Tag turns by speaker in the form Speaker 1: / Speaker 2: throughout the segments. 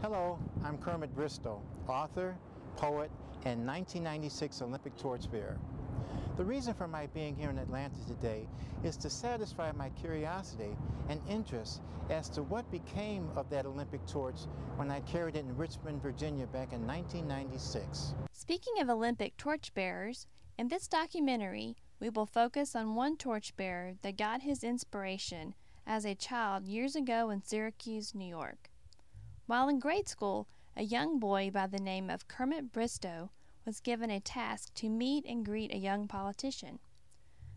Speaker 1: Hello, I'm Kermit Bristow, author, poet, and 1996 Olympic torchbearer. The reason for my being here in Atlanta today is to satisfy my curiosity and interest as to what became of that Olympic torch when I carried it in Richmond, Virginia back in 1996.
Speaker 2: Speaking of Olympic torchbearers, in this documentary, we will focus on one torchbearer that got his inspiration as a child years ago in Syracuse, New York. While in grade school, a young boy by the name of Kermit Bristow was given a task to meet and greet a young politician.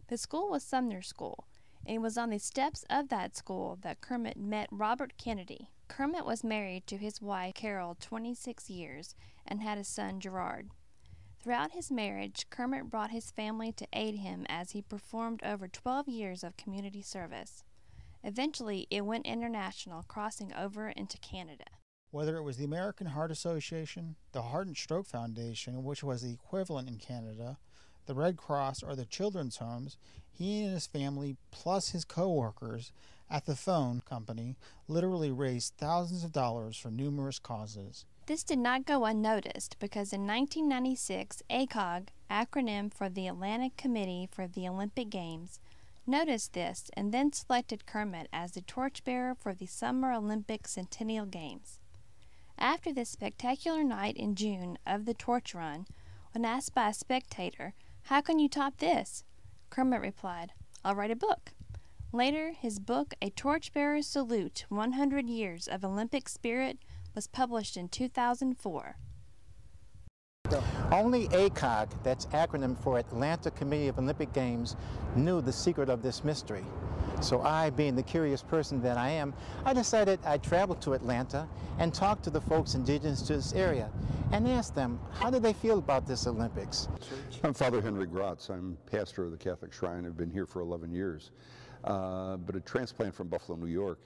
Speaker 2: The school was Sumner School, and it was on the steps of that school that Kermit met Robert Kennedy. Kermit was married to his wife Carol 26 years and had a son Gerard. Throughout his marriage, Kermit brought his family to aid him as he performed over 12 years of community service. Eventually, it went international, crossing over into Canada.
Speaker 3: Whether it was the American Heart Association, the Heart and Stroke Foundation, which was the equivalent in Canada, the Red Cross, or the children's homes, he and his family, plus his co-workers at the phone company, literally raised thousands of dollars for numerous causes.
Speaker 2: This did not go unnoticed because in 1996, ACOG, acronym for the Atlantic Committee for the Olympic Games, noticed this and then selected Kermit as the torchbearer for the Summer Olympic Centennial Games. After this spectacular night in June of the torch run, when asked by a spectator, "How can you top this?" Kermit replied, "I'll write a book." Later, his book, A Torchbearer's Salute, 100 Years of Olympic Spirit, was published in 2004.
Speaker 1: Only ACOG, that's acronym for Atlanta Committee of Olympic Games, knew the secret of this mystery. So I, being the curious person that I am, I decided I'd travel to Atlanta and talk to the folks indigenous to this area and ask them, how do they feel about this Olympics?
Speaker 4: I'm Father Henry Grotz. I'm pastor of the Catholic Shrine. I've been here for 11 years, but a transplant from Buffalo, New York,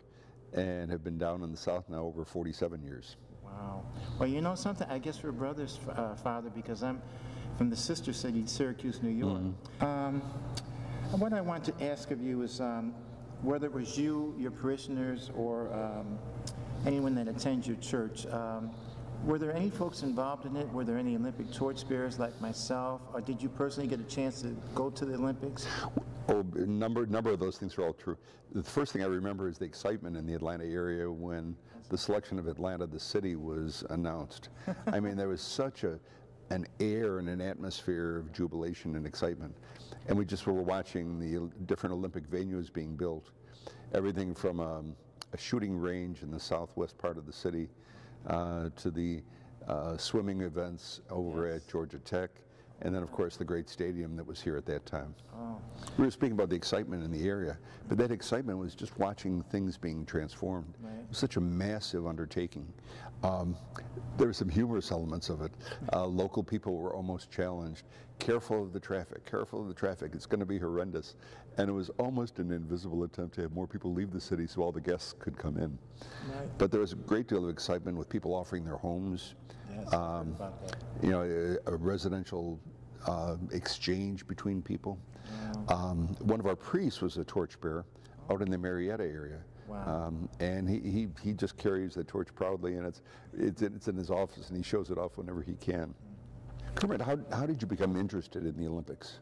Speaker 4: and have been down in the South now over 47 years.
Speaker 1: Wow. Well, you know something? I guess we're brothers, Father, because I'm from the sister city, Syracuse, New York. What I want to ask of you is whether it was you, your parishioners, or anyone that attends your church, were there any folks involved in it? Were there any Olympic torchbearers like myself, or did you personally get a chance to go to the Olympics?
Speaker 4: Oh, a number of those things are all true. The first thing I remember is the excitement in the Atlanta area when the selection of Atlanta, the city, was announced. I mean, there was such an air and an atmosphere of jubilation and excitement. And we just were watching the different Olympic venues being built. Everything from a shooting range in the southwest part of the city to the swimming events over at Georgia Tech, and then of course the great stadium that was here at that time. Oh. We were speaking about the excitement in the area, but that excitement was just watching things being transformed. Right. It was such a massive undertaking. There were some humorous elements of it. Local people were almost challenged. Careful of the traffic, it's going to be horrendous. And it was almost an invisible attempt to have more people leave the city so all the guests could come in. Right. But there was a great deal of excitement with people offering their homes. Yes, about that. You know, a residential exchange between people. Wow. One of our priests was a torchbearer out in the Marietta area. Wow. And he just carries the torch proudly, and it's in his office, and he shows it off whenever he can. Kermit, how did you become interested in the Olympics?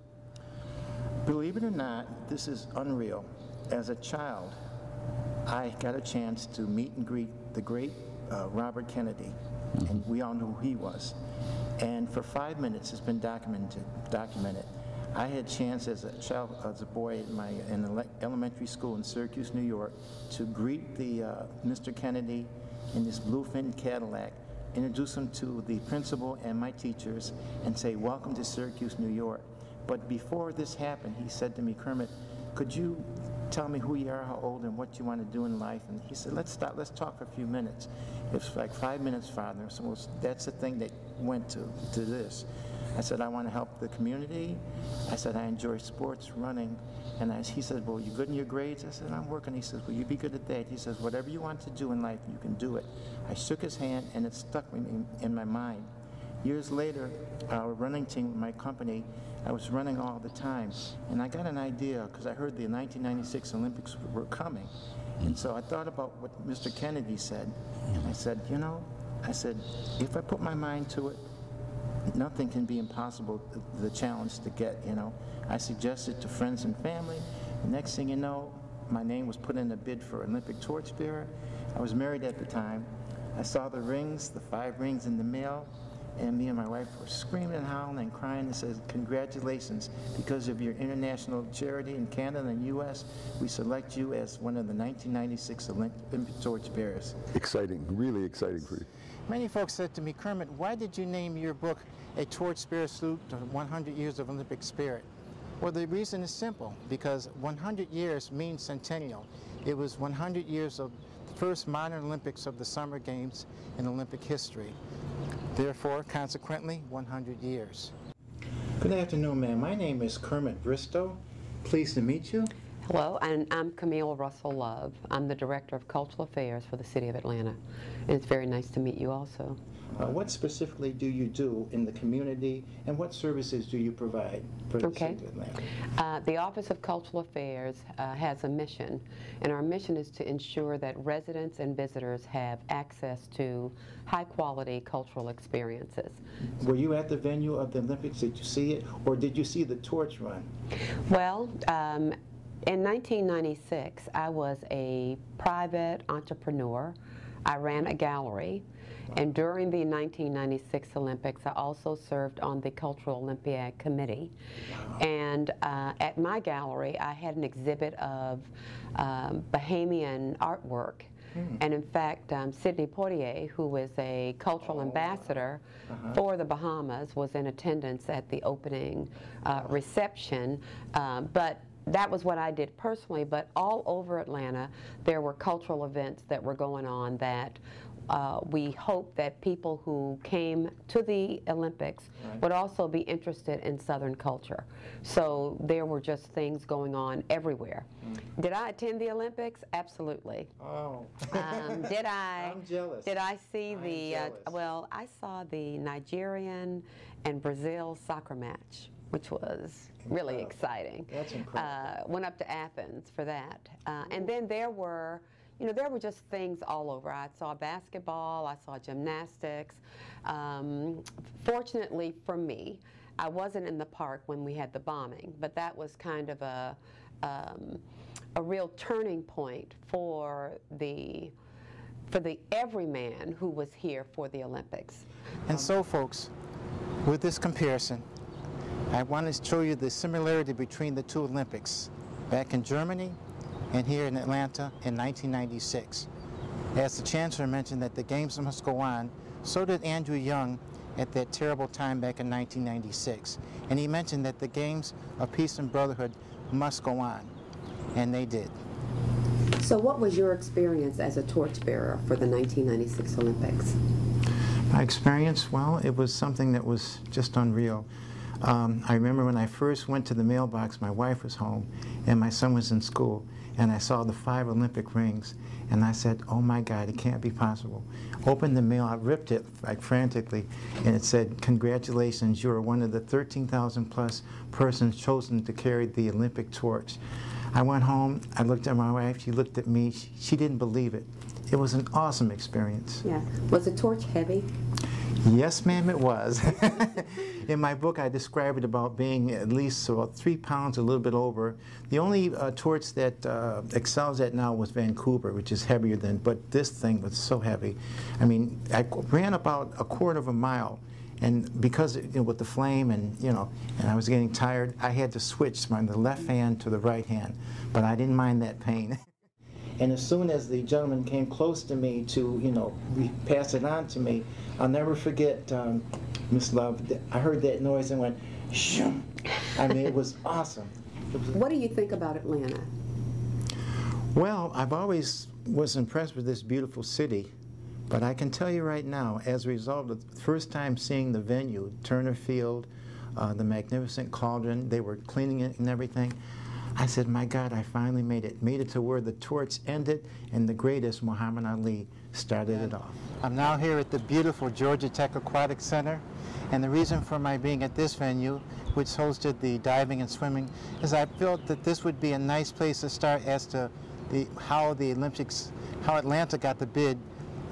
Speaker 1: Believe it or not, this is unreal. As a child, I got a chance to meet and greet the great Robert Kennedy, and we all knew who he was. And for 5 minutes, it's been documented. I had a chance as a child, as a boy in elementary school in Syracuse, New York, to greet the Mr. Kennedy in this bluefin Cadillac, introduce him to the principal and my teachers, and say, "Welcome to Syracuse, New York." But before this happened, he said to me, "Kermit, could you tell me who you are, how old, and what you want to do in life?" And he said, let's talk for a few minutes. It's like 5 minutes, Father. So that's the thing that went to this. I said, I want to help the community. I said, I enjoy sports, running. And he said, well, you good in your grades? I said, I'm working. He says, well, you be good at that. He says, whatever you want to do in life, you can do it. I shook his hand, and it stuck with me in my mind. Years later, our running team, my company, I was running all the time. And I got an idea, because I heard the 1996 Olympics were coming. And so I thought about what Mr. Kennedy said. And I said, you know, I said, if I put my mind to it, nothing can be impossible, the challenge to get, you know. I suggested to friends and family. The next thing you know, my name was put in a bid for Olympic torchbearer. I was married at the time. I saw the rings, the 5 rings in the mail, and me and my wife were screaming and howling and crying and said, congratulations, because of your international charity in Canada and U.S., we select you as one of the 1996 Olympic torchbearers.
Speaker 4: Exciting, really exciting for you.
Speaker 1: Many folks said to me, Kermit, why did you name your book A Torchbearer Salute to 100 Years of Olympic Spirit? Well, the reason is simple, because 100 years means centennial. It was 100 years of the first modern Olympics of the Summer Games in Olympic history. Therefore, consequently, 100 years. Good afternoon, ma'am. My name is Kermit Bristow. Pleased to meet you.
Speaker 5: Hello, and I'm Camille Russell Love. I'm the Director of Cultural Affairs for the City of Atlanta. And it's very nice to meet you also.
Speaker 1: What specifically do you do in the community, and what services do you provide for the City of Atlanta?
Speaker 5: The Office of Cultural Affairs has a mission, and our mission is to ensure that residents and visitors have access to high-quality cultural experiences.
Speaker 1: Were you at the venue of the Olympics? Did you see it, or did you see the torch run?
Speaker 5: Well, in 1996, I was a private entrepreneur. I ran a gallery, and during the 1996 Olympics, I also served on the Cultural Olympiad Committee. And at my gallery, I had an exhibit of Bahamian artwork. And in fact, Sidney Poitier, who is a cultural ambassador for the Bahamas, was in attendance at the opening reception. But that was what I did personally, but all over Atlanta, there were cultural events that were going on that we hope that people who came to the Olympics would also be interested in Southern culture. So there were just things going on everywhere. Did I attend the Olympics? Absolutely.
Speaker 1: Oh.
Speaker 5: Did I?
Speaker 1: I'm jealous.
Speaker 5: Did I see
Speaker 1: I'm
Speaker 5: the,
Speaker 1: jealous.
Speaker 5: well, I saw the Nigerian and Brazil soccer match, which was really exciting.
Speaker 1: That's incredible.
Speaker 5: Went up to Athens for that. And then there were, you know, there were just things all over. I saw basketball, I saw gymnastics. Fortunately for me, I wasn't in the park when we had the bombing, but that was kind of a real turning point for the everyman who was here for the Olympics.
Speaker 1: And so, folks, with this comparison, I want to show you the similarity between the two Olympics, back in Germany and here in Atlanta in 1996. As the Chancellor mentioned that the games must go on, so did Andrew Young at that terrible time back in 1996. And he mentioned that the games of peace and brotherhood must go on, and they did.
Speaker 5: So what was your experience as a torchbearer for the 1996 Olympics?
Speaker 1: My experience, well, it was something that was just unreal. I remember when I first went to the mailbox, my wife was home and my son was in school, and I saw the 5 Olympic rings, and I said, oh my God, it can't be possible. Opened the mail, I ripped it like frantically, and it said, congratulations, you are one of the 13,000 plus persons chosen to carry the Olympic torch. I went home, I looked at my wife, she looked at me, she didn't believe it. It was an awesome experience.
Speaker 5: Yeah. Was the torch heavy?
Speaker 1: Yes, ma'am, it was. In my book, I describe it about being at least about 3 pounds, a little bit over. The only torch that excels at now was Vancouver, which is heavier than, but this thing was so heavy. I mean, I ran about a quarter of a mile, and because, you know, with the flame and, you know, and I was getting tired, I had to switch from the left hand to the right hand, but I didn't mind that pain. And as soon as the gentleman came close to me to, you know, pass it on to me, I'll never forget, Miss Love, I heard that noise and went, shoom. I mean, it was awesome.
Speaker 5: What do you think about Atlanta?
Speaker 1: Well, I've always was impressed with this beautiful city, but I can tell you right now, as a result of the first time seeing the venue, Turner Field, the magnificent Cauldron, they were cleaning it and everything, I said, my God, I finally made it to where the torch ended and the greatest, Muhammad Ali, started it off. I'm now here at the beautiful Georgia Tech Aquatic Center, and the reason for my being at this venue, which hosted the diving and swimming, is I felt that this would be a nice place to start as to how the Olympics, how Atlanta got the bid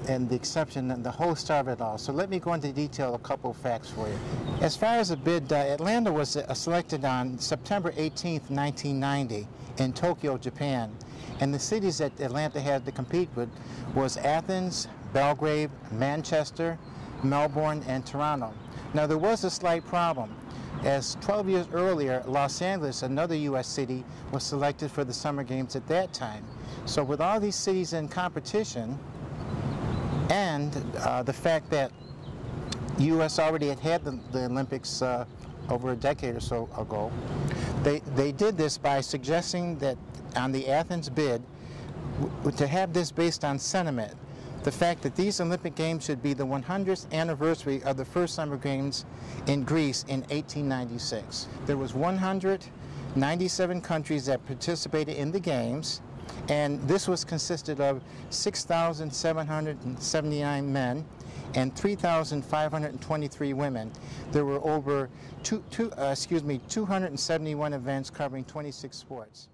Speaker 1: and the exception and the whole star of it all. So let me go into detail a couple of facts for you. As far as the bid, Atlanta was selected on September 18th, 1990 in Tokyo, Japan. And the cities that Atlanta had to compete with was Athens, Belgrade, Manchester, Melbourne, and Toronto. Now there was a slight problem, as 12 years earlier, Los Angeles, another U.S. city, was selected for the Summer Games at that time. So with all these cities in competition, and the fact that U.S. already had the Olympics over a decade or so ago, they did this by suggesting that on the Athens bid, to have this based on sentiment, the fact that these Olympic Games should be the 100th anniversary of the first Summer Games in Greece in 1896. There was 197 countries that participated in the Games, and this was consisted of 6,779 men and 3,523 women. There were over 271 events covering 26 sports.